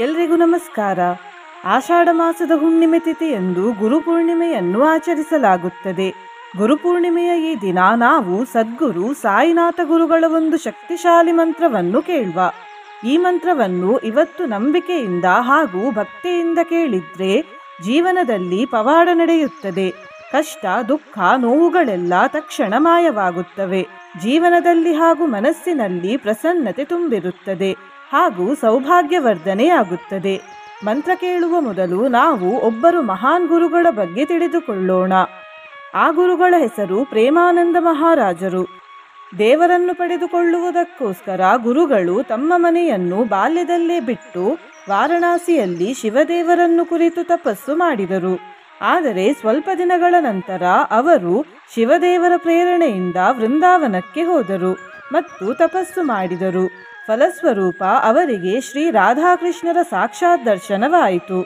ಎಲ್ರಿಗೂ ನಮಸ್ಕಾರ. ಆಷಾಢ ಮಾಸದ ಹುಣ್ಣಿಮೆ ತಿಥಿಯಂದು ಗುರುಪೂರ್ಣಿಮೆಯನ್ನು ಆಚರಿಸಲಾಗುತ್ತದೆ. ಗುರುಪೂರ್ಣಿಮೆಯ ಈ ದಿನ ನಾವು ಸದ್ಗುರು ಸಾಯಿನಾಥ ಗುರುಗಳ ಒಂದು ಶಕ್ತಿಶಾಲಿ ಮಂತ್ರವನ್ನು ಕೇಳುವ. ಈ ಮಂತ್ರವನ್ನು ಇವತ್ತು ನಂಬಿಕೆಯಿಂದ ಹಾಗೂ ಭಕ್ತಿಯಿಂದ ಕೇಳಿದ್ರೆ ಜೀವನದಲ್ಲಿ ಪವಾಡ ನಡೆಯುತ್ತದೆ. ಕಷ್ಟ, ದುಃಖ, ನೋವುಗಳೆಲ್ಲ ತಕ್ಷಣ ಮಾಯವಾಗುತ್ತವೆ. ಜೀವನದಲ್ಲಿ ಹಾಗೂ ಮನಸ್ಸಿನಲ್ಲಿ ಪ್ರಸನ್ನತೆ ತುಂಬಿರುತ್ತದೆ ಹಾಗೂ ಸೌಭಾಗ್ಯವರ್ಧನೆಯಾಗುತ್ತದೆ. ಮಂತ್ರ ಕೇಳುವ ಮೊದಲು ನಾವು ಒಬ್ಬರು ಮಹಾನ್ ಗುರುಗಳ ಬಗ್ಗೆ ತಿಳಿದುಕೊಳ್ಳೋಣ. ಆ ಗುರುಗಳ ಹೆಸರು ಪ್ರೇಮಾನಂದ ಮಹಾರಾಜರು. ದೇವರನ್ನು ಪಡೆದುಕೊಳ್ಳುವುದಕ್ಕೋಸ್ಕರ ಗುರುಗಳು ತಮ್ಮ ಮನೆಯನ್ನು ಬಾಲ್ಯದಲ್ಲೇ ಬಿಟ್ಟು ವಾರಣಾಸಿಯಲ್ಲಿ ಶಿವದೇವರನ್ನು ಕುರಿತು ತಪಸ್ಸು ಮಾಡಿದರು. ಆದರೆ ಸ್ವಲ್ಪ ದಿನಗಳ ನಂತರ ಅವರು ಶಿವದೇವರ ಪ್ರೇರಣೆಯಿಂದ ವೃಂದಾವನಕ್ಕೆ ಹೋದರು ಮತ್ತು ತಪಸ್ಸು ಮಾಡಿದರು. ಫಲಸ್ವರೂಪ ಅವರಿಗೆ ಶ್ರೀ ರಾಧಾಕೃಷ್ಣರ ಸಾಕ್ಷಾತ್ ದರ್ಶನವಾಯಿತು.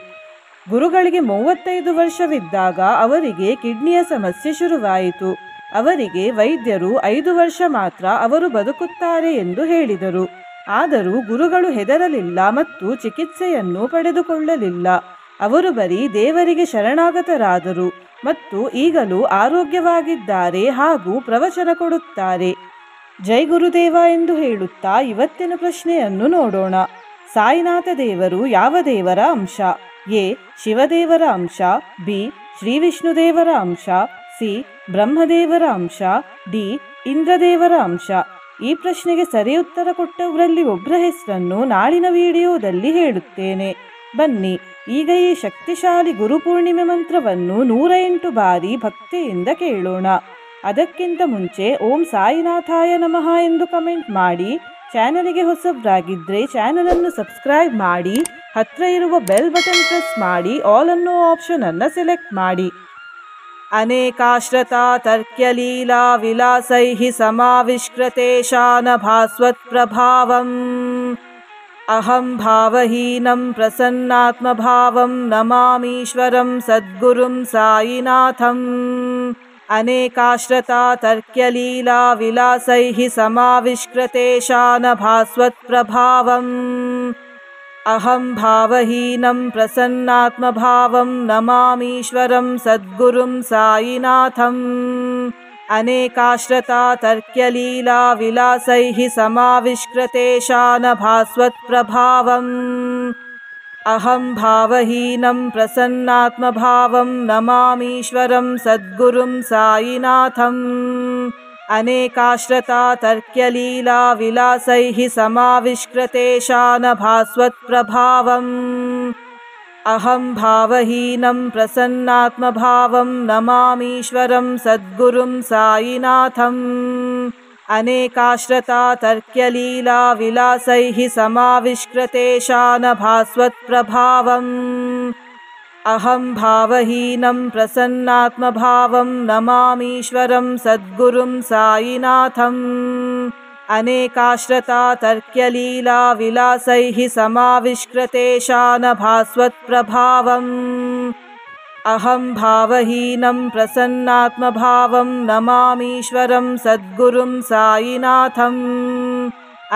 ಗುರುಗಳಿಗೆ 35 ವರ್ಷವಿದ್ದಾಗ ಅವರಿಗೆ ಕಿಡ್ನಿಯ ಸಮಸ್ಯೆ ಶುರುವಾಯಿತು. ಅವರಿಗೆ ವೈದ್ಯರು 5 ವರ್ಷ ಮಾತ್ರ ಅವರು ಬದುಕುತ್ತಾರೆ ಎಂದು ಹೇಳಿದರು. ಆದರೂ ಗುರುಗಳು ಹೆದರಲಿಲ್ಲ ಮತ್ತು ಚಿಕಿತ್ಸೆಯನ್ನು ಪಡೆದುಕೊಳ್ಳಲಿಲ್ಲ. ಅವರು ಬರೀ ದೇವರಿಗೆ ಶರಣಾಗತರಾದರು ಮತ್ತು ಈಗಲೂ ಆರೋಗ್ಯವಾಗಿದ್ದಾರೆ ಹಾಗೂ ಪ್ರವಚನ ಕೊಡುತ್ತಾರೆ. ಜೈ ಗುರುದೇವ ಎಂದು ಹೇಳುತ್ತಾ ಇವತ್ತಿನ ಪ್ರಶ್ನೆಯನ್ನು ನೋಡೋಣ. ಸಾಯಿನಾಥ ದೇವರು ಯಾವ ದೇವರ ಅಂಶ? ಎ. ಶಿವದೇವರ ಅಂಶ, ಬಿ. ಶ್ರೀ ವಿಷ್ಣುದೇವರ ಅಂಶ, ಸಿ. ಬ್ರಹ್ಮದೇವರ ಅಂಶ, ಡಿ. ಇಂದ್ರದೇವರ ಅಂಶ. ಈ ಪ್ರಶ್ನೆಗೆ ಸರಿ ಉತ್ತರ ಕೊಟ್ಟವರಲ್ಲಿ ಒಬ್ಬರ ಹೆಸರನ್ನು ನಾಳಿನ ವಿಡಿಯೋದಲ್ಲಿ ಹೇಳುತ್ತೇನೆ. ಬನ್ನಿ ಈಗ ಈ ಶಕ್ತಿಶಾಲಿ ಗುರುಪೂರ್ಣಿಮೆ ಮಂತ್ರವನ್ನು 108 ಬಾರಿ ಭಕ್ತಿಯಿಂದ ಕೇಳೋಣ. ಅದಕ್ಕಿಂತ ಮುಂಚೆ ಓಂ ಸಾಯಿನಾಥಾಯ ನಮಃ ಎಂದು ಕಮೆಂಟ್ ಮಾಡಿ. ಚಾನಲಿಗೆ ಹೊಸಬ್ರಾಗಿದ್ದರೆ ಚಾನಲನ್ನು ಸಬ್ಸ್ಕ್ರೈಬ್ ಮಾಡಿ, ಹತ್ತಿರ ಇರುವ ಬೆಲ್ ಬಟನ್ ಪ್ರೆಸ್ ಮಾಡಿ, ಆಲ್ ಅನ್ನೋ ಆಪ್ಷನ್ ಅನ್ನು ಸೆಲೆಕ್ಟ್ ಮಾಡಿ. ಅನೇಕಾಶ್ರತಾ ತರ್ಕ್ಯಲೀಲಾ ವಿಲಾಸೈಃ ಸಮಾವಿಷ್ಕೃತೇಶಾನ ಭಾಸ್ವತ್ ಪ್ರಭಾವಂ ಅಹಂ ಭಾವಹೀನಂ ಪ್ರಸನ್ನಾತ್ಮಭಾವಂ ನಮಾಮೀಶ್ವರಂ ಸದ್ಗುರುಂ ಸಾಯಿನಾಥಂ. ಅನೇಕಾಶ್ರತಾ ತರ್ಕ್ಯಲೀಲಾ ವಿಲಾಸೈಃ ಸಮಾವಿಷ್ಕೃತೇಶಾನ ಭಾಸ್ವತ್ ಪ್ರಭಾವಂ ಅಹಂ ಭಾವಹೀನಂ ಪ್ರಸನ್ನಾತ್ಮಭಾವಂ ನಮಾಮೀಶ್ವರಂ ಸದ್ಗುರುಂ ಸಾಯಿನಾಥಂ. ಅನೇಕಾಶ್ರತಾ ತರ್ಕ್ಯಲೀಲಾ ವಿಲಾಸೈಃ ಸಮಾವಿಷ್ಕೃತೇಶಾನ ಭಾಸ್ವತ್ ಪ್ರಭಾವಂ ಅಹಂ ಭಾವಹೀನಂ ಪ್ರಸನ್ನಾತ್ಮಭಾವಂ ನಮಾಮೀಶ್ವರಂ ಸದ್ಗುರುಂ ಸಾಯಿನಾಥಂ. ಅನೇಕಾಶ್ರತಾ ತರ್ಕ್ಯಲೀಲಾ ವಿಲಾಸೈಃ ಸಮಾವಿಷ್ಕೃತೇಶಾನ ಭಾಸ್ವತ್ ಪ್ರಭಾವಂ ಅಹಂ ಭಾವಹೀನಂ ಪ್ರಸನ್ನಾತ್ಮಭಾವಂ ನಮಾಮೀಶ್ವರಂ ಸದ್ಗುರುಂ ಸಾಯಿನಾಥಂ. ಅನೇಕಾಶ್ರತಾ ತರ್ಕ್ಯಲೀಲಾ ವಿಲಾಸೈಃ ಸಮಾವಿಷ್ಕೃತೇಶಾನ ಭಾಸ್ವತ್ ಪ್ರಭಾವಂ ಅಹಂ ಭಾವಹೀನಂ ಪ್ರಸನ್ನಾತ್ಮಭಾವಂ ನಮಾಮೀಶ್ವರಂ ಸದ್ಗುರುಂ ಸಾಯಿನಾಥಂ. ಅನೇಕಾಶ್ರತಾ ತರ್ಕ್ಯಲೀಲಾ ವಿಲಾಸೈಃ ಸಮಾವಿಷ್ಕೃತೇಶಾನ ಭಾಸ್ವತ್ ಪ್ರಭಾವಂ ಅಹಂ ಭಾವಹೀನಂ ಪ್ರಸನ್ನಾತ್ಮಭಾವಂ ನಮಾಮೀಶ್ವರಂ ಸದ್ಗುರುಂ ಸಾಯಿನಾಥಂ.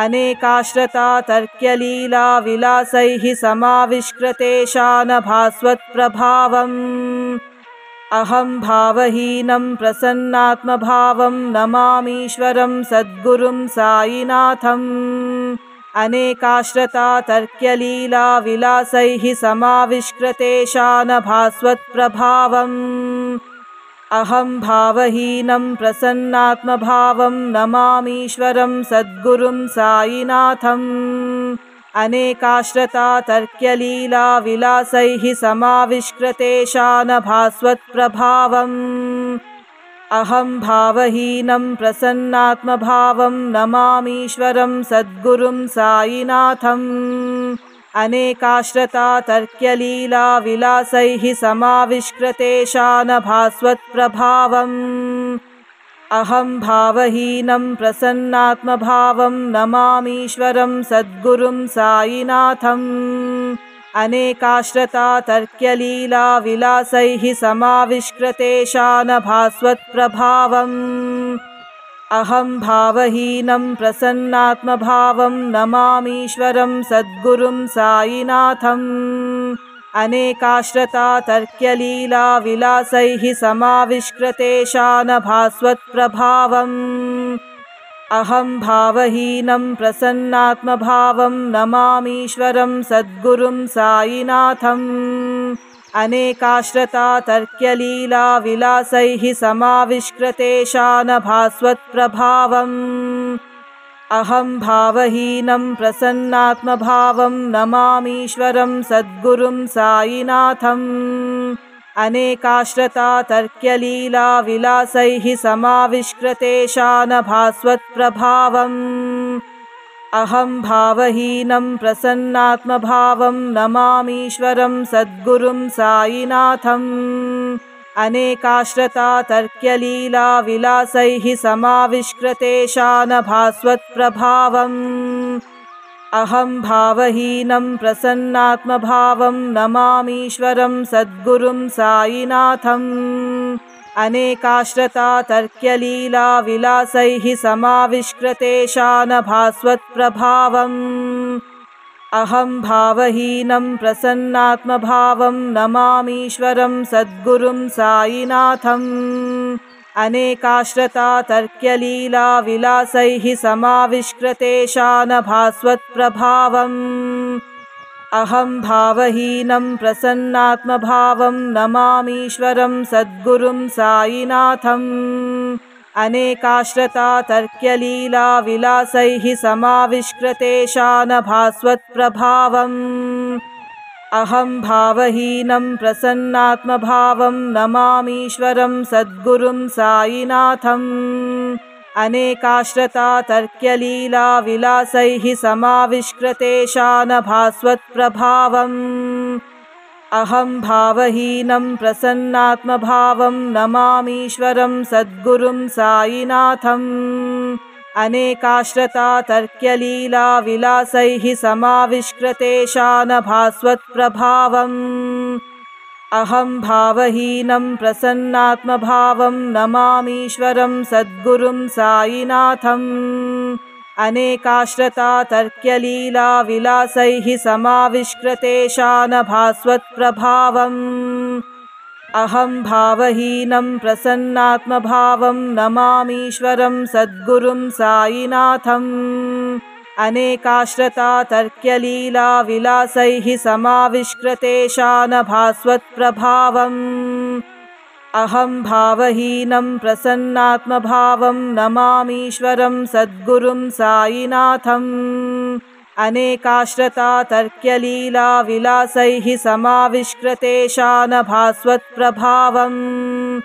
ಅನೇಕಾಶ್ರತಾ ತರ್ಕ್ಯಲೀಲಾ ವಿಲಾಸೈಃ ಸಮಾವಿಷ್ಕೃತೇಶಾನ ಭಾಸ್ವತ್ ಪ್ರಭಾವಂ ಅಹಂ ಭಾವಹೀನಂ ಪ್ರಸನ್ನಾತ್ಮಭಾವಂ ನಮಾಮೀಶ್ವರಂ ಸದ್ಗುರುಂ ಸಾಯಿನಾಥಂ. ಅನೇಕಾಶ್ರತಾ ತರ್ಕ್ಯಲೀಲಾ ವಿಲಾಸೈಃ ಸಮಾವಿಷ್ಕೃತೇಶಾನ ಭಾಸ್ವತ್ ಪ್ರಭಾವಂ ಅಹಂ ಭಾವಹೀನಂ ಪ್ರಸನ್ನಾತ್ಮಭಾವಂ ನಮಾಮೀಶ್ವರಂ ಸದ್ಗುರುಂ ಸಾಯಿನಾಥಂ. ಅನೇಕಾಶ್ರತಾ ತರ್ಕ್ಯಲೀಲಾ ವಿಲಾಸೈಃ ಸಮಾವಿಷ್ಕೃತೇಶಾನ ಭಾಸ್ವತ್ ಪ್ರಭಾವಂ ಅಹಂ ಭಾವಹೀನಂ ಪ್ರಸನ್ನಾತ್ಮಭಾವಂ ನಮಾಮೀಶ್ವರಂ ಸದ್ಗುರುಂ ಸಾಯಿನಾಥಂ. ಅನೇಕಾಶ್ರತಾ ತರ್ಕ್ಯಲೀಲಾ ವಿಲಾಸೈಃ ಸಮಾವಿಷ್ಕೃತೇಶಾನ ಭಾಸ್ವತ್ ಪ್ರಭಾವಂ ಅಹಂ ಭಾವಹೀನಂ ಪ್ರಸನ್ನಾತ್ಮಭಾವಂ ನಮಾಮೀಶ್ವರಂ ಸದ್ಗುರುಂ ಸಾಯಿನಾಥಂ. ಅನೇಕಾಶ್ರತಾ ತರ್ಕ್ಯಲೀಲಾ ವಿಲಾಸೈಃ ಸಮಾವಿಷ್ಕೃತೇಶಾನ ಭಾಸ್ವತ್ ಪ್ರಭಾವಂ अहं भावहीनं प्रसन्नात्मभावं नमामीश्वरं सद्गुरुं साईनाथम्। अनेकाश्रता तर्क्यलीला विलासैः समाविष्कृतेशानभास्वत्प्रभावम्। अहं भावहीनं प्रसन्नात्मभावं नमामीश्वरं सद्गुरुं साईनाथम्। अनेकाश्रता तर्क्यलीला विलासैः समाविष्कृतेशानभास्वत्प्रभावम्। अहं भावहीनं प्रसन्नात्मभावं नमामीश्वरं सद्गुरुं साईनाथम्। अनेकाश्रता तर्क्यलीला विलासैः समाविष्कृतेशानभास्वत्प्रभावम्। अहं भावहीनं प्रसन्नात्मभावं नमामीश्वरं सद्गुरुं साईनाथम्। अनेकाश्रता तर्क्यलीला विलासैः समाविष्कृतेशानभास्वत्प्रभावम्। अहं भावहीनं प्रसन्नात्मभावं नमामीश्वरं सद्गुरुं साईनाथम्। अनेकाश्रता तर्क्यलीला विलासैः समाविष्कृतेशानभास्वत्प्रभावम्। अहं भावहीनं प्रसन्नात्मभावं नमामीश्वरं सद्गुरुं साईनाथम्। अनेकाश्रता तर्क्यलीला विलासैः समाविष्कृतेशानभास्वत्प्रभावम्। अहं भावहीनं प्रसन्नात्मभावं नमामीश्वरं सद्गुरुं साईनाथम्। अनेकाश्रता तर्क्यलीला विलासैः समाविष्कृतेशानभास्वत्प्रभावम्। अहं भावहीनं प्रसन्नात्मभावं नमामीश्वरं सद्गुरुं साईनाथम्। अनेकाश्रता तर्क्यलीला विलासैः समाविष्कृतेशानभास्वत्प्रभावम्। अहं भावहीनं प्रसन्नात्मभावं नमामीश्वरं सद्गुरुं साईनाथम्। अनेकाश्रता तर्क्यलीला विलासैः समाविष्कृतेशानभास्वत्प्रभावम्। अहं भावहीनं प्रसन्नात्मभावं नमामीश्वरं सद्गुरुं साईनाथम्। अनेकाश्रता तर्क्यलीला विलासैः समाविष्कृतेशानभास्वत्प्रभावम्। अहं भावहीनं प्रसन्नात्मभावं नमामीश्वरं सद्गुरुं साईनाथम्। अनेकाश्रता तर्क्यलीला विलासैः समाविष्कृतेशानभास्वत्प्रभावम्। अहं भावहीनं प्रसन्नात्मभावं नमामीश्वरं सद्गुरुं साईनाथम्। अनेकाश्रता तर्क्यलीला विलासैः समाविष्कृतेशानभास्वत्प्रभावम्।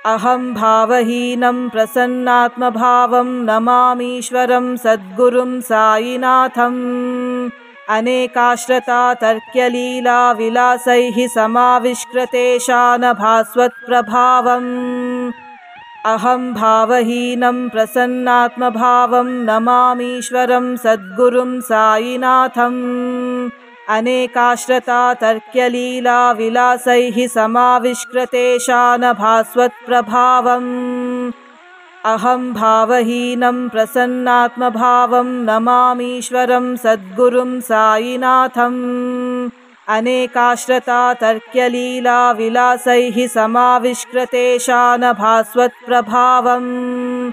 अहं भावहीनं प्रसन्नात्मभावं नमामीश्वरं सद्गुरुं साईनाथम्। अनेकाश्रता तर्क्यलीला विलासैः समाविष्कृतेशानभास्वत्प्रभावम्। अहं भावहीनं प्रसन्नात्मभावं नमामीश्वरं सद्गुरुं साईनाथम्। अनेकाश्रता तर्क्यलीला विलासैः समाविष्कृतेशानभास्वत्प्रभावम्। अहं भावहीनं प्रसन्नात्मभावं नमामीश्वरं सद्गुरुं साईनाथम्। अनेकाश्रता तर्क्यलीला विलासैः समाविष्कृतेशानभास्वत्प्रभावम्।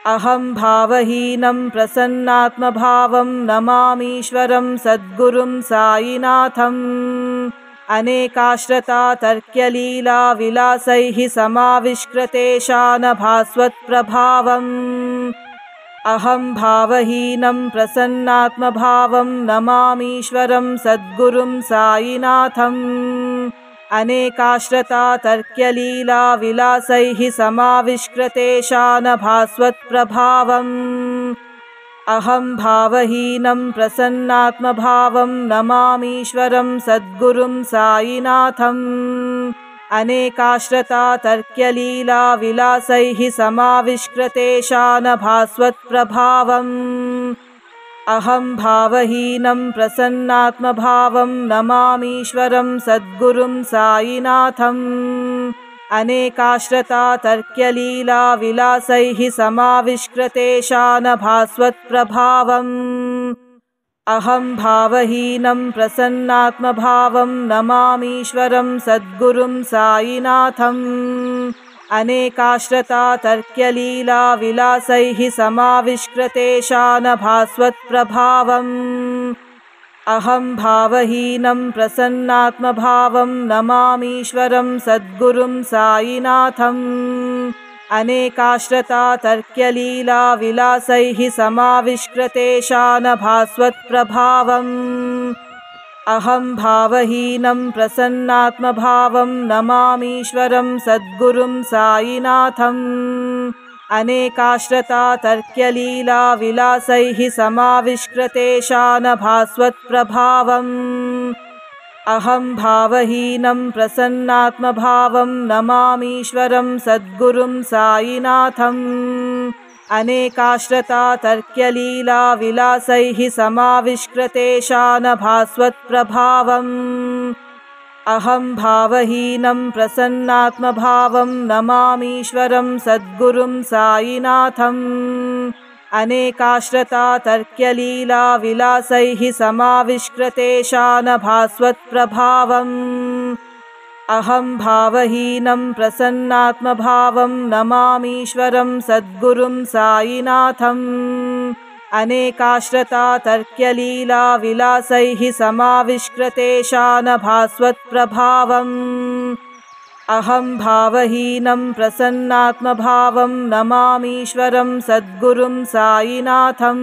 अहं भावहीनं प्रसन्नात्मभावं नमामीश्वरं सद्गुरुं साईनाथम्। अनेकाश्रता तर्क्यलीला विलासैः समाविष्कृतेशानभास्वत्प्रभावम्। अहं भावहीनं प्रसन्नात्मभावं नमामीश्वरं सद्गुरुं साईनाथम्। अनेकाश्रता तर्क्यलीला विलासैः समाविष्कृतेशानभास्वत्प्रभावम्। अहं भावहीनं प्रसन्नात्मभावं नमामीश्वरं सद्गुरुं साईनाथम्। अनेकाश्रता तर्क्यलीला विलासैः समाविष्कृतेशानभास्वत्प्रभावम्। अहं भावहीनं प्रसन्नात्मभावं नमामीश्वरं सद्गुरुं साईनाथम्। अनेकाश्रता तर्क्यलीलाविलासैः समाविष्कृतेशानभास्वत्प्रभावम् अहं भावहीनं प्रसन्नात्मभावं नमामीश्वरं सद्गुरुं साईनाथम् अनेकाश्रता तर्क्यलीलाविलासैः समाविष्कृतेशानभास्वत्प्रभावम् अहं भावहीनं प्रसन्नात्मभावं नमामीश्वरं सद्गुरुं साईनाथम् अनेकाश्रता तर्क्यलीलाविलासैः समाविष्कृतेशानभास्वत्प्रभावम् अहं भावहीनं प्रसन्नात्मभावं नमामीश्वरं सद्गुरुं साईनाथम् अनेकाश्रता तर्क्यलीलाविलासैः समाविष्कृतेशानभास्वत्प्रभावम् अहं भावहीनं प्रसन्नात्मभावं नमामीश्वरं सद्गुरुं साईनाथम् अनेकाश्रता तर्क्यलीलाविलासैः समाविष्कृतेशानभास्वत्प्रभावम् अहं भावहीनं प्रसन्नात्मभावं नमामीश्वरं सद्गुरुं साईनाथम् अनेकाश्रता तर्क्यलीलाविलासैः समाविष्कृतेशानभास्वत्प्रभावम् अहं भावहीनं प्रसन्नात्मभावं नमामीश्वरं सद्गुरुं साईनाथम् अनेकाश्रता तर्क्यलीलाविलासैः समाविष्कृतेशानभास्वत्प्रभावम् अहं भावहीनं प्रसन्नात्मभावं नमामीश्वरं सद्गुरुं साईनाथम्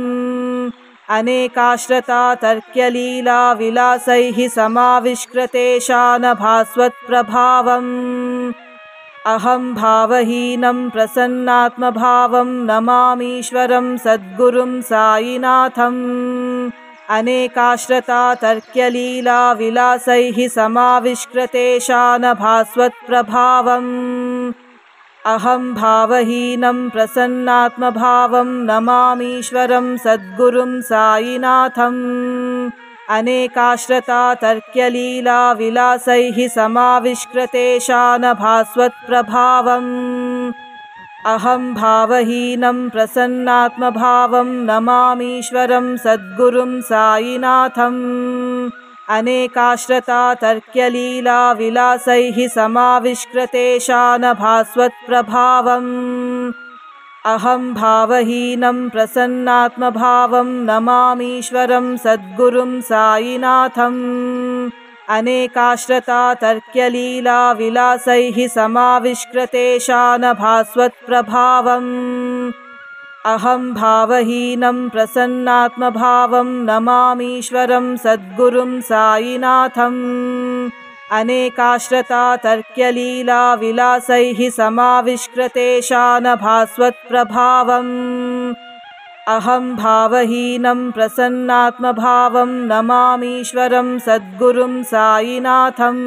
अनेकाश्रता तर्क्यलीलाविलासैः समाविष्कृतेशानभास्वत्प्रभावम् अहं भावहीनं प्रसन्नात्मभावं नमामीश्वरं सद्गुरुं साईनाथम् अनेकाश्रता तर्क्यलीलाविलासैः समाविष्कृतेशानभास्वत्प्रभावम् अहं भावहीनं प्रसन्नात्मभावं नमामीश्वरं सद्गुरुं साईनाथम् अनेकाश्रता तर्क्यलीलाविलासैः समाविष्कृतेशानभास्वत्प्रभावम् अहं भावहीनं प्रसन्नात्मभावं नमामीश्वरं सद्गुरुं साईनाथम् अनेकाश्रता तर्क्यलीलाविलासैः समाविष्कृतेशानभास्वत्प्रभावम् अहं भावहीनं प्रसन्नात्मभावं नमामीश्वरं सद्गुरुं साईनाथम् अनेकाश्रता तर्क्यलीलाविलासैः समाविष्कृतेशानभास्वत्प्रभावम् अहं भावहीनं प्रसन्नात्मभावं नमामीश्वरं सद्गुरुं साईनाथम् अनेकाश्रता तर्क्यलीलाविलासैः समाविष्कृतेशानभास्वत्प्रभावम् अहं भावहीनं प्रसन्नात्मभावं नमामीश्वरं सद्गुरुं साईनाथम्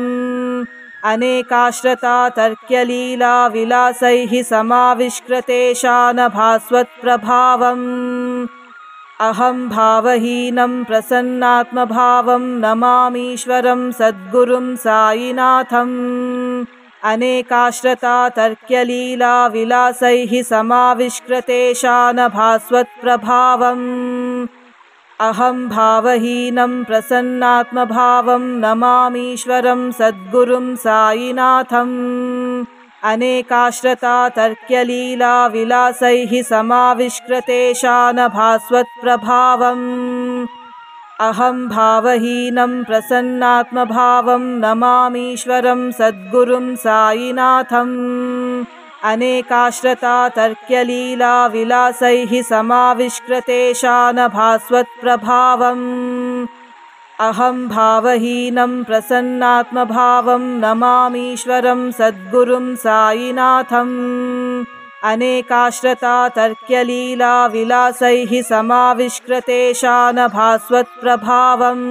अनेकाश्रता तर्क्यलीलाविलासैः समाविष्कृतेशानभास्वत्प्रभावम् अहं भावहीनं प्रसन्नात्मभावं नमामीश्वरं सद्गुरुं साईनाथम् अनेकाश्रता तर्क्यलीलाविलासैः समाविष्कृतेशानभास्वत्प्रभावम् अहं भावहीनं प्रसन्नात्मभावं नमामीश्वरं सद्गुरुं साईनाथम् अनेकाश्रता तर्क्यलीलाविलासैः समाविष्कृतेशानभास्वत्प्रभावम् अहं भावहीनं प्रसन्नात्मभावं नमामीश्वरं सद्गुरुं साईनाथम् अनेकाश्रता तर्क्यलीलाविलासैः समाविष्कृतेशानभास्वत्प्रभावम् अहं भावहीनं प्रसन्नात्मभावं नमामीश्वरं सद्गुरुं साईनाथम् अनेकाश्रता तर्क्यलीलाविलासैः समाविष्कृतेशानभास्वत्प्रभावम्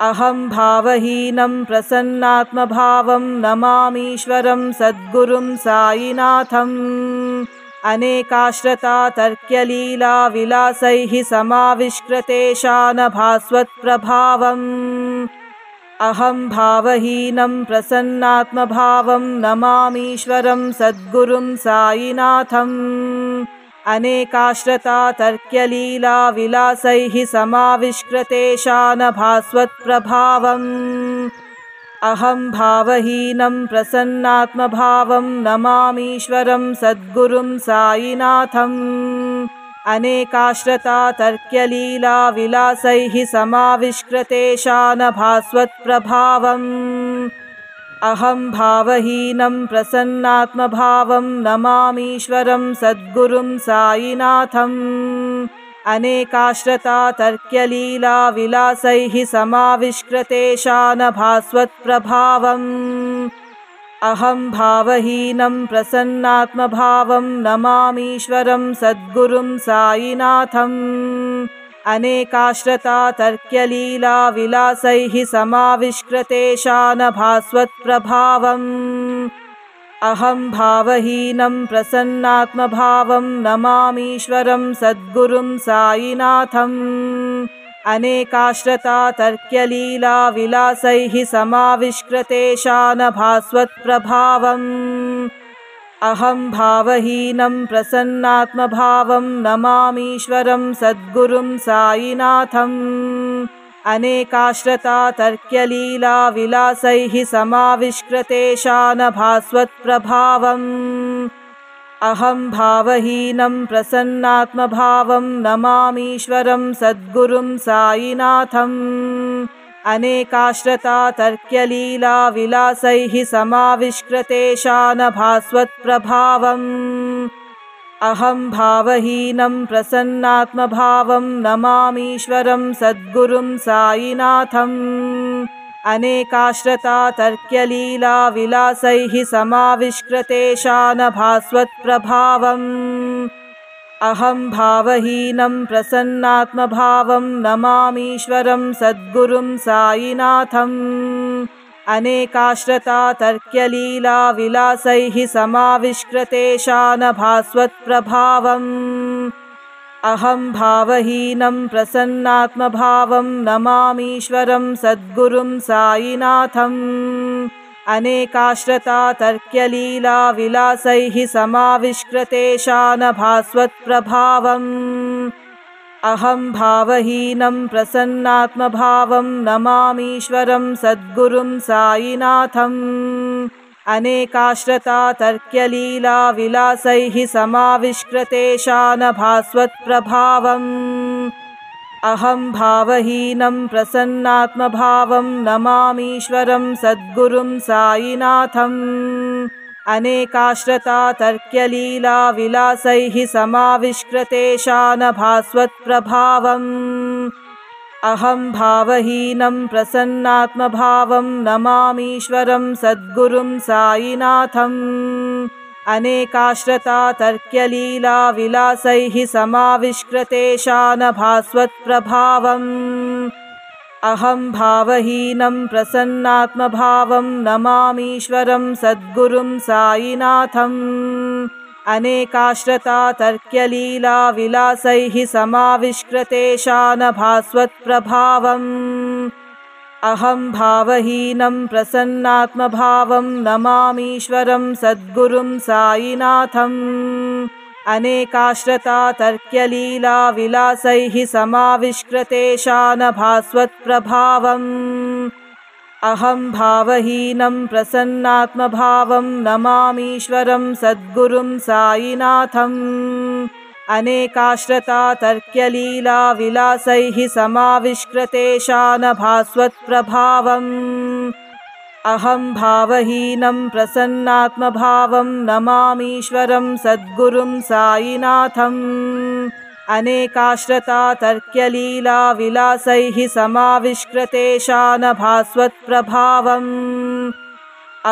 अहं भावहीनं प्रसन्नात्मभावं नमामीश्वरं सद्गुरुं साईनाथम् अनेकाश्रता तर्क्यलीलाविलासैः समाविष्कृतेशानभास्वत्प्रभावम् अहं भावहीनं प्रसन्नात्मभावं नमामीश्वरं सद्गुरुं साईनाथम् अनेकाश्रता तर्क्यलीला विलासैः समाविष्कृतेशानभास्वत्प्रभावम् अहं भावहीनं प्रसन्नात्मभावं नमामीश्वरं सद्गुरुं साईनाथम् अनेकाश्रता तर्क्यलीला विलासैः समाविष्कृतेशानभास्वत्प्रभावम् अहं भावहीनं प्रसन्नात्मभावं नमामीश्वरं सद्गुरुं साईनाथम् अनेकाश्रता तर्क्यलीला विलासैः समाविष्कृतेशानभास्वत्प्रभावम् अहं भावहीनं प्रसन्नात्मभावं नमामीश्वरं सद्गुरुं साईनाथम् अनेकाश्रता तर्क्यलीला विलासैः समाविष्कृतेशानभास्वत्प्रभावम् अहं भावहीनं प्रसन्नात्मभावं नमामीश्वरं सद्गुरुं साईनाथम् अनेकाश्रता तर्क्यलीला विलासैः समाविष्कृतेशानभास्वत्प्रभावम् अहं भावहीनं प्रसन्नात्मभावं नमामीश्वरं सद्गुरुं साईनाथम् अनेकाश्रता तर्क्यलीला विलासैः समाविष्कृतेशानभास्वत्प्रभावम् अहं भावहीनं प्रसन्नात्मभावं नमामीश्वरं सद्गुरुं साईनाथम् अनेकाश्रता तर्क्यलीला विलासैः समाविष्कृतेशानभास्वत्प्रभावम् अहं भावहीनं प्रसन्नात्मभावं नमामीश्वरं सद्गुरुं साईनाथम् अनेकाश्रता तर्क्यलीला विलासैः समाविष्कृतेशानभास्वत्प्रभावम् अहं भावहीनं प्रसन्नात्मभावं नमामीश्वरं सद्गुरुं साईनाथम् अनेकाश्रता तर्क्यलीला विलासैः समाविष्कृतेशानभास्वत्प्रभावम् अहं भावहीनं प्रसन्नात्मभावं नमामीश्वरं सद्गुरुं साईनाथम् अनेकाश्रता तर्क्यलीला विलासैः समाविष्कृतेशानभास्वत्प्रभावम् अहं भावहीनं प्रसन्नात्मभावं नमामीश्वरं सद्गुरुं साईनाथम् अनेकाश्रता तर्क्यलीला विलासैः समाविष्कृतेशानभास्वत्प्रभावम् अहं भावहीनं प्रसन्नात्मभावं नमामीश्वरं सद्गुरुं साईनाथम् अनेकाश्रता तर्क्यलीला विलासैः समाविष्कृतेशानभास्वत्प्रभावम् अहं भावहीनं प्रसन्नात्मभावं नमामीश्वरं सद्गुरुं साईनाथम् अनेकाश्रता तर्क्यलीला विलासैः समाविष्कृतेशानभास्वत्प्रभावम् अहं भावहीनं प्रसन्नात्मभावं नमामीश्वरं सद्गुरुं साईनाथम् अनेकाश्रता तर्क्यलीला विलासैः समाविष्कृतेशानभास्वत्प्रभावम् अहं भावहीनं प्रसन्नात्मभावं नमामीश्वरं सद्गुरुं साईनाथम् अनेकाश्रता तर्क्यलीला विलासैः समाविष्कृतेशानभास्वत्प्रभावम् अहं भावहीनं प्रसन्नात्मभावं नमामीश्वरं सद्गुरुं साईनाथम् अनेकाश्रता तर्क्यलीला विलासैः समाविष्कृतेशानभास्वत्प्रभावम् अहं भावहीनं प्रसन्नात्मभावं नमामीश्वरं सद्गुरुं साईनाथम् अनेकाश्रता तर्क्यलीला विलासैः समाविष्कृतेशानभास्वत्प्रभावम्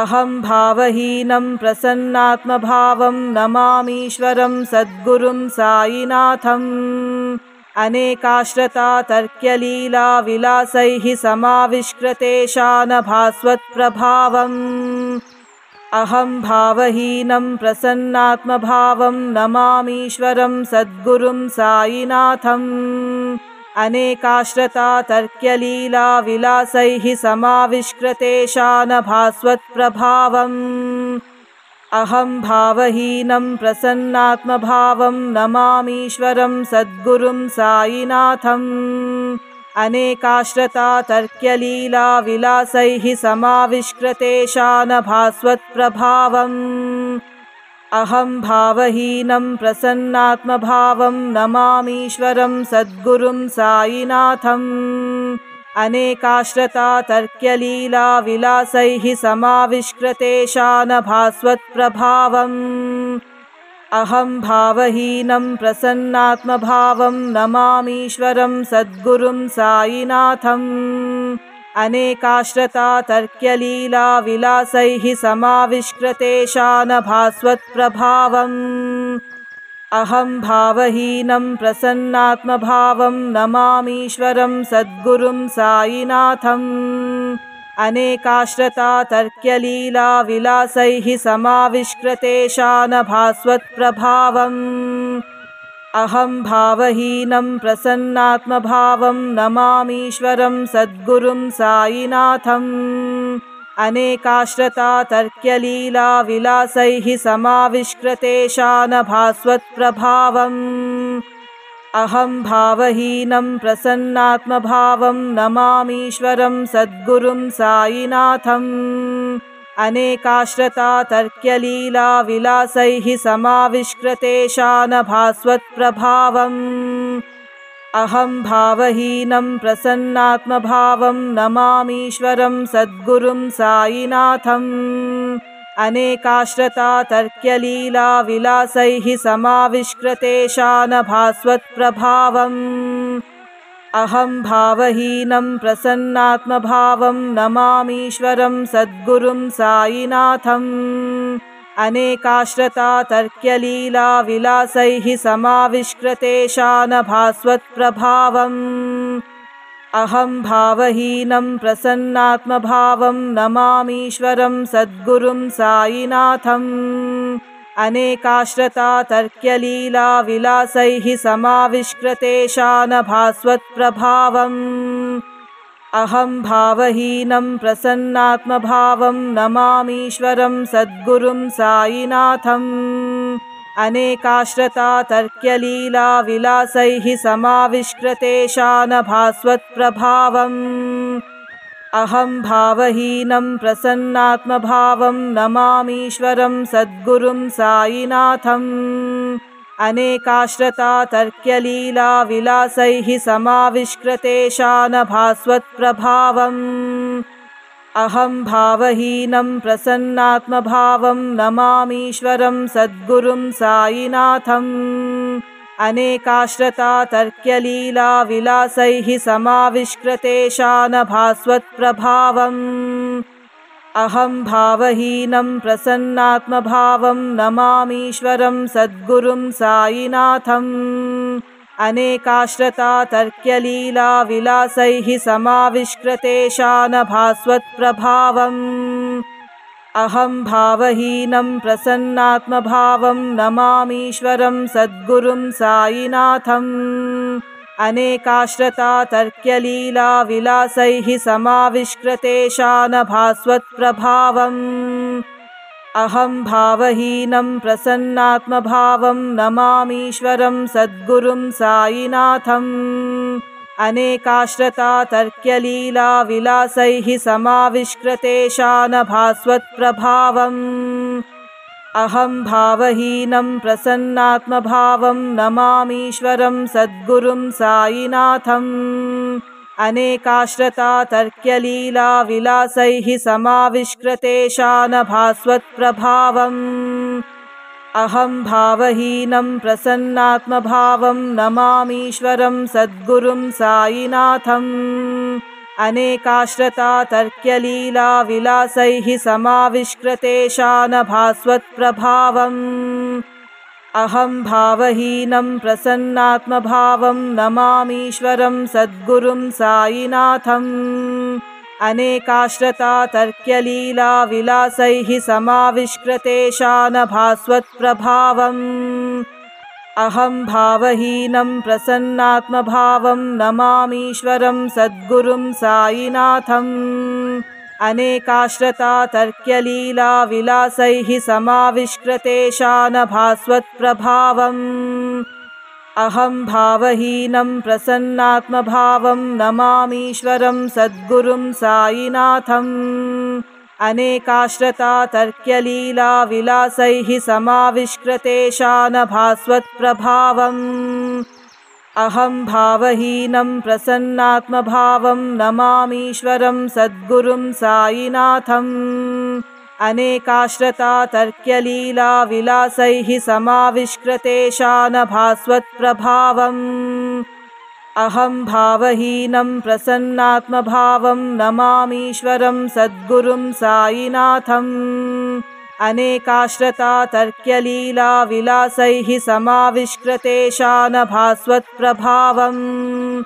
अहं भावहीनं प्रसन्नात्मभावं नमामीश्वरं सद्गुरुं साईनाथम् अनेकाश्रता तर्क्यलीला विलासैः समाविष्कृतेशानभास्वत्प्रभावम् अहं भावहीनं प्रसन्नात्मभावं नमामीश्वरं सद्गुरुं साईनाथम् अनेकाश्रता तर्क्यलीलाविलासैः समाविष्कृतेशानभास्वत्प्रभावम् अहं भावहीनं प्रसन्नात्मभावं नमामीश्वरं सद्गुरुं साईनाथम् अनेकाश्रता तर्क्यलीलाविलासैः समाविष्कृतेशानभास्वत्प्रभावम् अहं भावहीनं प्रसन्नात्मभावं नमामीश्वरं सद्गुरुं साईनाथम् अनेकाश्रता तर्क्यलीलाविलासैः समाविष्कृतेशानभास्वत्प्रभावम् अहं भावहीनं प्रसन्नात्मभावं नमामीश्वरं सद्गुरुं साईनाथम् अनेकाश्रता तर्क्यलीलाविलासैः समाविष्कृतेशानभास्वत्प्रभावम् अहं भावहीनं प्रसन्नात्मभावं नमामीश्वरं सद्गुरुं साईनाथम् अनेकाश्रता तर्क्यलीलाविलासैः समाविष्कृतेशानभास्वत्प्रभावम् अहं भावहीनं प्रसन्नात्मभावं नमामीश्वरं सद्गुरुं साईनाथम् अनेकाश्रता तर्क्यलीलाविलासैः समाविष्कृतेशानभास्वत्प्रभावम् अहं भावहीनं प्रसन्नात्मभावं नमामीश्वरं सद्गुरुं साईनाथम् अनेकाश्रता तर्क्यलीलाविलासैः समाविष्कृतेशानभास्वत्प्रभावम् अहं भावहीनं प्रसन्नात्मभावं नमामीश्वरं सद्गुरुं साईनाथम् अनेकाश्रता तर्क्यलीलाविलासैः समाविष्कृतेशानभास्वत्प्रभावम् अहं भावहीनं प्रसन्नात्मभावं नमामीश्वरं सद्गुरुं साईनाथम् अनेकाश्रता तर्क्यलीलाविलासैः समाविष्कृतेशानभास्वत्प्रभावम् अहं भावहीनं प्रसन्नात्मभावं नमामीश्वरं सद्गुरुं साईनाथम् अनेकाश्रता तर्क्यलीलाविलासैः समाविष्कृतेशानभास्वत्प्रभावम् अहं भावहीनं प्रसन्नात्मभावं नमामीश्वरं सद्गुरुं साईनाथम् अनेकाश्रता तर्क्यलीलाविलासैः समाविष्कृतेशानभास्वत्प्रभावम् अहं भावहीनं प्रसन्नात्मभावं नमामीश्वरं सद्गुरुं साईनाथम् अनेकाश्रता तर्क्यलीलाविलासैः समाविष्कृतेशानभास्वत्प्रभावम् अहं भावहीनं प्रसन्नात्मभावं नमामीश्वरं सद्गुरुं साईनाथम् अनेकाश्रता तर्क्यलीलाविलासैः समाविष्कृतेशानभास्वत्प्रभावम् अहं भावहीनं प्रसन्नात्मभावं नमामीश्वरं सद्गुरुं साईनाथम् अनेकाश्रता तर्क्यलीलाविलासैः समाविष्कृतेशानभास्वत्प्रभावम् अहं भावहीनं प्रसन्नात्मभावं नमामीश्वरं सद्गुरुं साईनाथम् अनेकाश्रता तर्क्यलीलाविलासैः समाविष्कृतेशानभास्वत्प्रभावम् अहं भावहीनं प्रसन्नात्मभावं नमामीश्वरं सद्गुरुं साईनाथम् अनेकाश्रता तर्क्यलीलाविलासैः समाविष्कृतेशानभास्वत्प्रभावम् अहं भावहीनं प्रसन्नात्मभावं नमामीश्वरं सद्गुरुं साईनाथम् अनेकाश्रता तर्क्यलीलाविलासैः समाविष्कृतेशानभास्वत्प्रभावम् अहं भावहीनं प्रसन्नात्मभावं नमामीश्वरं सद्गुरुं साईनाथम् अनेकाश्रता तर्क्यलीलाविलासैः समाविष्कृतेशानभास्वत्प्रभावम् अहं भावहीनं प्रसन्नात्मभावं नमामीश्वरं सद्गुरुं साईनाथम् अनेकाश्रता तर्क्यलीलाविलासैः समाविष्कृतेशानभास्वत्प्रभावम् अहं भावहीनं प्रसन्नात्मभावं नमामीश्वरं सद्गुरुं साईनाथम्। अनेकाश्रता तर्क्यलीला विलासैः समाविष्कृतेशानभास्वत्प्रभावम्। अहं भावहीनं प्रसन्नात्मभावं नमामीश्वरं सद्गुरुं साईनाथम्। अनेकाश्रता तर्क्यलीला विलासैः समाविष्कृतेशानभास्वत्प्रभावम्। अहं भावहीनं प्रसन्नात्मभावं नमामीश्वरं सद्गुरुं साईनाथम्। अनेकाश्रता तर्क्यलीला विलासैः समाविष्कृतेशानभास्वत्प्रभावम्। अहं भावहीनं प्रसन्नात्मभावं नमामीश्वरं सद्गुरुं साईनाथम्। अनेकाश्रता तर्क्यलीला विलासैः समाविष्कृतेशानभास्वत्प्रभावम्।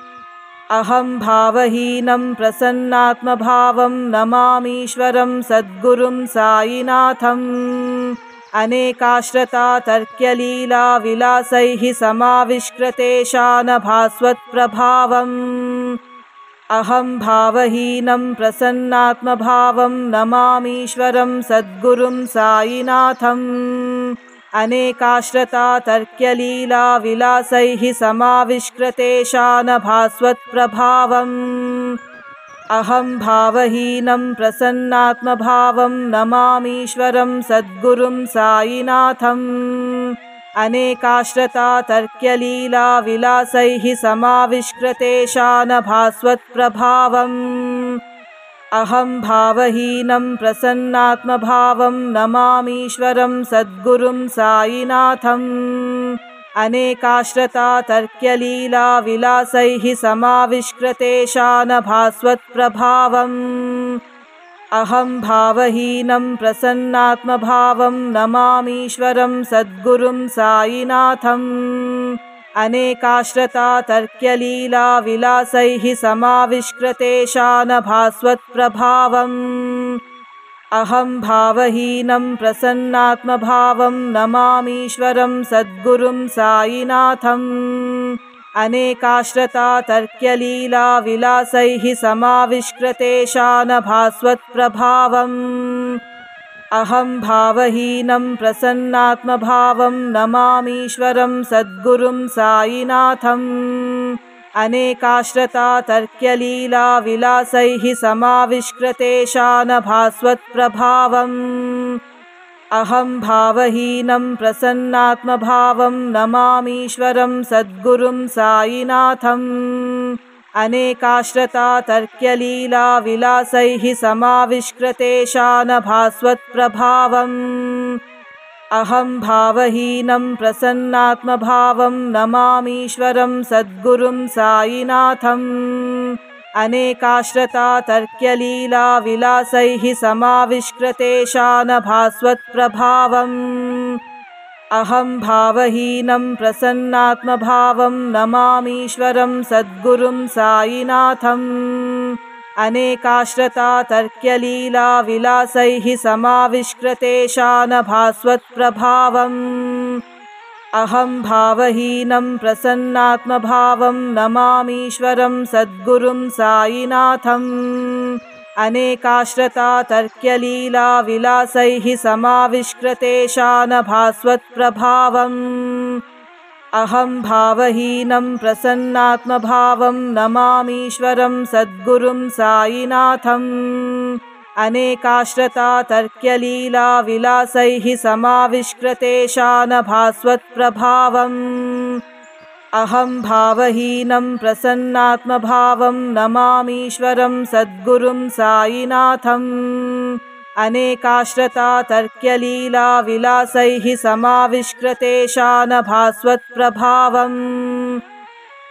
अहं भावहीनं प्रसन्नात्मभावं नमामीश्वरं सद्गुरुं साईनाथम्। अनेकाश्रता तर्क्यलीला विलासैः समाविष्कृतेशानभास्वत्प्रभावम्। अहं भावहीनं प्रसन्नात्मभावं नमामीश्वरं सद्गुरुं साईनाथम्। अनेकाश्रता तर्क्यलीला विलासैः समाविष्कृतेशानभास्वत्प्रभावम्। अहं भावहीनं प्रसन्नात्मभावं नमामीश्वरं सद्गुरुं साईनाथम्। अनेकाश्रता तर्क्यलीला विलासैः समाविष्कृतेशानभास्वत्प्रभावम्। अहं भावहीनं प्रसन्नात्मभावं नमामीश्वरं सद्गुरुं साईनाथम्। अनेकाश्रता तर्क्यलीला विलासैः समाविष्कृतेशानभास्वत्प्रभावम्। अहं भावहीनं प्रसन्नात्मभावं नमामीश्वरं सद्गुरुं साईनाथम्। अनेकाश्रता तर्क्यलीला विलासैः समाविष्कृतेशानभास्वत्प्रभावम्। अहं भावहीनं प्रसन्नात्मभावं नमामीश्वरं सद्गुरुं साईनाथम्। अनेकाश्रता तर्क्यलीला विलासैः समाविष्कृतेशानभास्वत्प्रभावम्। अहं भावहीनं प्रसन्नात्मभावं नमामीश्वरं सद्गुरुं साईनाथम्। अनेकाश्रता तर्क्यलीला विलासैः समाविष्कृतेशानभास्वत्प्रभावम्। अहं भावहीनं प्रसन्नात्मभावं नमामीश्वरं सद्गुरुं साईनाथम्। अनेकाश्रता तर्क्यलीला विलासैः समाविष्कृतेशानभास्वत्प्रभावम्। अहं भावहीनं प्रसन्नात्मभावं नमामीश्वरं सद्गुरुं साईनाथम्। अनेकाश्रता तर्क्यलीला विलासैः समाविष्कृतेशानभास्वत्प्रभावम्। अहं भावहीनं प्रसन्नात्मभावं नमामीश्वरं सद्गुरुं साईनाथम्। अनेकाश्रता तर्क्यलीला विलासैः समाविष्कृतेशानभास्वत्प्रभावम्। अहं भावहीनं प्रसन्नात्मभावं नमामीश्वरं सद्गुरुं साईनाथम्। अनेकाश्रता तर्क्यलीला विलासैः समाविष्कृतेशानभास्वत्प्रभावम्। अहं भावहीनं प्रसन्नात्मभावं नमामीश्वरं सद्गुरुं साईनाथम्। अनेकाश्रता तर्क्यलीला विलासैः समाविष्कृतेशानभास्वत्प्रभावम्। अहं भावहीनं प्रसन्नात्मभावं नमामीश्वरं सद्गुरुं साईनाथम्। अनेकाश्रता तर्क्यलीला विलासैः समाविष्कृतेशानभास्वत्प्रभावम्।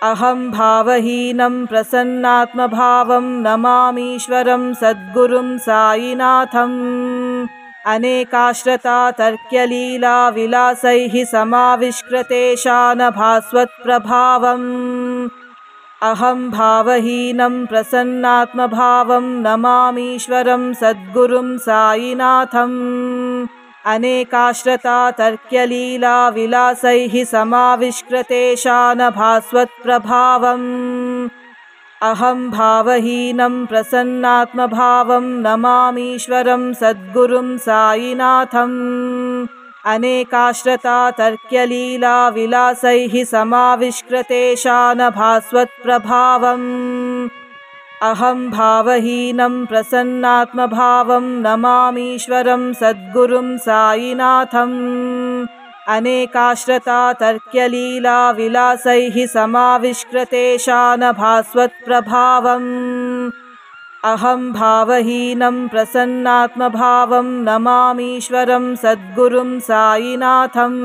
अहं भावहीनं प्रसन्नात्मभावं नमामीश्वरं सद्गुरुं साईनाथम्। अनेकाश्रता तर्क्यलीला विलासैः समाविष्कृतेशानभास्वत्प्रभावम्। अहं भावहीनं प्रसन्नात्मभावं नमामीश्वरं सद्गुरुं साईनाथम्। अनेकाश्रता तर्क्यलीला विलासैः समाविष्कृतेशानभास्वत्प्रभावम् अहं भावहीनं प्रसन्नात्मभावं नमामीश्वरं सद्गुरुं साईनाथम् अनेकाश्रता तर्क्यलीला विलासैः समाविष्कृतेशानभास्वत्प्रभावम् अहं भावहीनं प्रसन्नात्मभावं नमामीश्वरं सद्गुरुं साईनाथम् अनेकाश्रता तर्क्यलीला विलासैः समाविष्कृतेशानभास्वत्प्रभावम् अहं भावहीनं प्रसन्नात्मभावं नमामीश्वरं सद्गुरुं साईनाथम्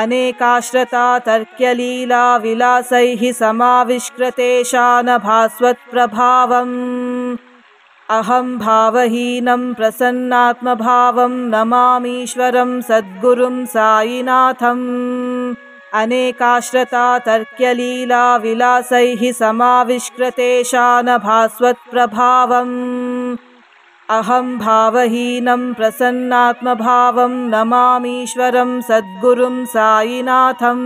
अनेकाश्रता तर्क्यलीला विलासैः समाविष्कृतेशानभास्वत्प्रभावम् अहं भावहीनं प्रसन्नात्मभावं नमामीश्वरं सद्गुरुं साईनाथम् अनेकाश्रता तर्क्यलीला विलासैः समाविष्कृतेशानभास्वत्प्रभावम् अहं भावहीनं प्रसन्नात्मभावं नमामीश्वरं सद्गुरुं साईनाथम्